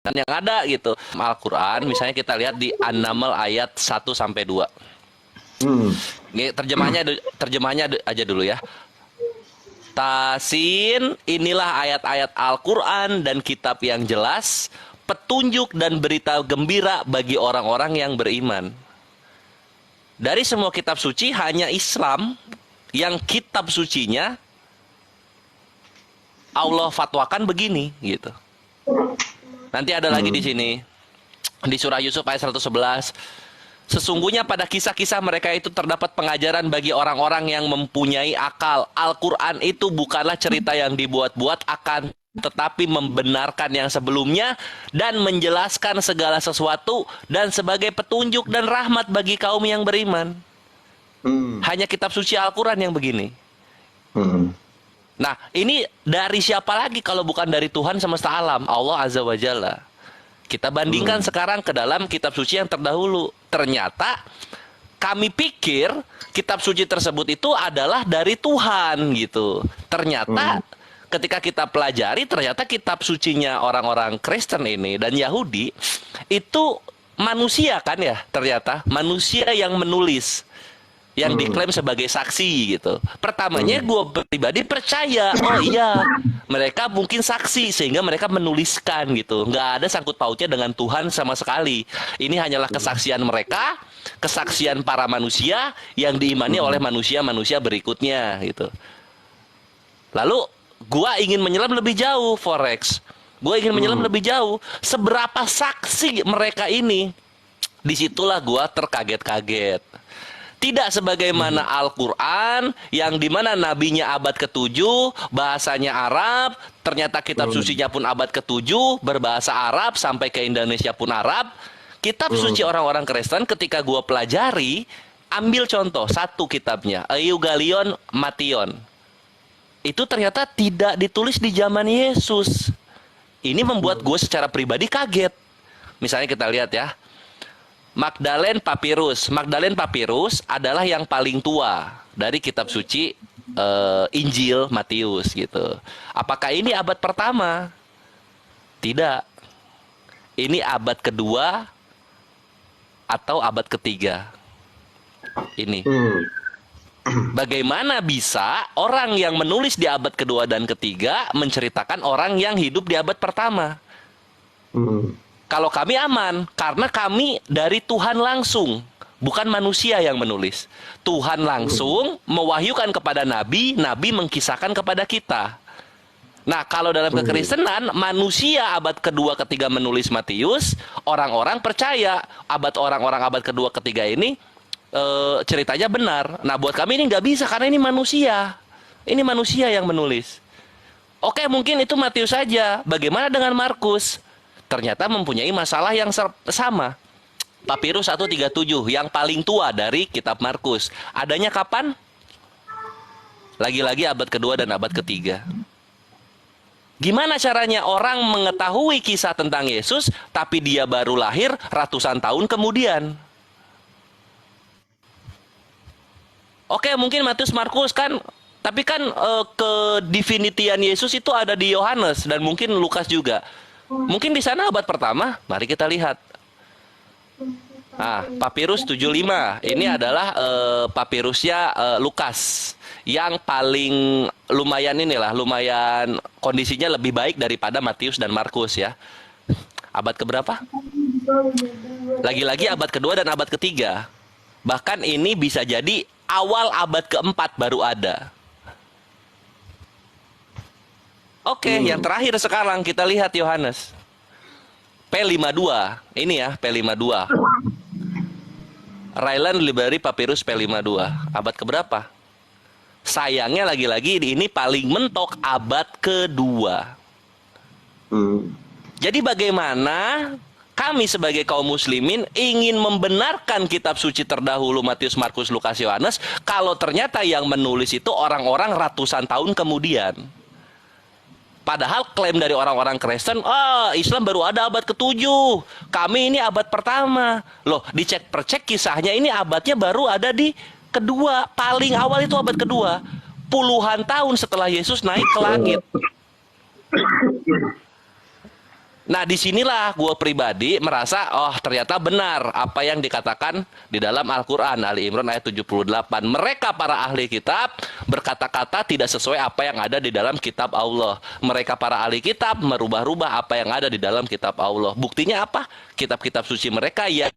yang ada gitu. Al-Quran misalnya kita lihat di An-Naml ayat 1-2. Ini terjemahnya aja dulu ya. Tasin, inilah ayat-ayat Al-Quran dan kitab yang jelas, petunjuk dan berita gembira bagi orang-orang yang beriman. Dari semua kitab suci hanya Islam yang kitab sucinya Allah fatwakan begini gitu. Nanti ada lagi di sini di surah Yusuf ayat 111. Sesungguhnya pada kisah-kisah mereka itu terdapat pengajaran bagi orang-orang yang mempunyai akal. Al-Quran itu bukanlah cerita yang dibuat-buat, akan tetapi membenarkan yang sebelumnya dan menjelaskan segala sesuatu dan sebagai petunjuk dan rahmat bagi kaum yang beriman. Hanya kitab suci Al-Quran yang begini. Nah, ini dari siapa lagi kalau bukan dari Tuhan semesta alam, Allah Azza wa Jalla. Kita bandingkan sekarang ke dalam kitab suci yang terdahulu. Ternyata kami pikir kitab suci tersebut itu adalah dari Tuhan gitu. Ternyata ketika kita pelajari, ternyata kitab sucinya orang-orang Kristen ini dan Yahudi itu manusia kan ya, ternyata manusia yang menulis, yang diklaim sebagai saksi gitu. Pertamanya gue pribadi percaya, oh iya mereka mungkin saksi sehingga mereka menuliskan gitu. Nggak ada sangkut pautnya dengan Tuhan sama sekali. Ini hanyalah kesaksian mereka, kesaksian para manusia yang diimani oleh manusia-manusia berikutnya gitu. Lalu gue ingin menyelam lebih jauh, Forex. Gue ingin menyelam lebih jauh. Seberapa saksi mereka ini? Disitulah gue terkaget-kaget. Tidak sebagaimana Al-Quran yang dimana nabinya abad ke-7, bahasanya Arab, ternyata kitab sucinya pun abad ke-7, berbahasa Arab, sampai ke Indonesia pun Arab. Kitab suci orang-orang Kristen ketika gua pelajari, ambil contoh, satu kitabnya, Eugalion Mation. Itu ternyata tidak ditulis di zaman Yesus. Ini membuat gue secara pribadi kaget. Misalnya kita lihat ya, Magdalene Papyrus. Magdalene Papyrus adalah yang paling tua dari kitab suci Injil Matius gitu. Apakah ini abad pertama? Tidak. Ini abad kedua atau abad ketiga. Ini. Bagaimana bisa orang yang menulis di abad kedua dan ketiga menceritakan orang yang hidup di abad pertama? Kalau kami aman, karena kami dari Tuhan langsung, bukan manusia yang menulis. Tuhan langsung mewahyukan kepada Nabi, Nabi mengkisahkan kepada kita. Nah, kalau dalam kekristenan, manusia abad kedua ketiga menulis Matius, orang-orang percaya orang-orang abad kedua ketiga ini ceritanya benar. Nah, buat kami ini nggak bisa karena ini manusia. Ini manusia yang menulis. Oke, mungkin itu Matius saja. Bagaimana dengan Markus? Ternyata mempunyai masalah yang sama. Papirus 137 yang paling tua dari kitab Markus. Adanya kapan? Lagi-lagi abad kedua dan abad ketiga. Gimana caranya orang mengetahui kisah tentang Yesus, tapi dia baru lahir ratusan tahun kemudian? Oke, mungkin Matius, Markus kan, tapi kan kedefinitian Yesus itu ada di Yohanes dan mungkin Lukas juga. Mungkin di sana abad pertama, mari kita lihat. Nah, Papirus 75. Ini adalah papirusnya Lukas. Yang paling lumayan lumayan kondisinya lebih baik daripada Matius dan Markus ya. Abad keberapa? Lagi-lagi abad kedua dan abad ketiga. Bahkan ini bisa jadi awal abad keempat baru ada. Oke, yang terakhir sekarang kita lihat Yohanes. P52. Ini ya, P52. Ryland Library Papyrus P52. Abad keberapa? Sayangnya lagi-lagi ini paling mentok abad kedua. Jadi bagaimana kami sebagai kaum muslimin ingin membenarkan kitab suci terdahulu Matius, Markus, Lukas, Yohanes kalau ternyata yang menulis itu orang-orang ratusan tahun kemudian. Padahal klaim dari orang-orang Kristen, Islam baru ada abad ke-7. Kami ini abad pertama. Loh, dicek percek kisahnya ini abadnya baru ada di kedua. Paling awal itu abad kedua. Puluhan tahun setelah Yesus naik ke langit. Nah, disinilah gue pribadi merasa, oh ternyata benar apa yang dikatakan di dalam Al-Quran, Ali Imran ayat 78. Mereka para ahli kitab berkata-kata tidak sesuai apa yang ada di dalam kitab Allah. Mereka para ahli kitab merubah-rubah apa yang ada di dalam kitab Allah. Buktinya apa? Kitab-kitab suci mereka yang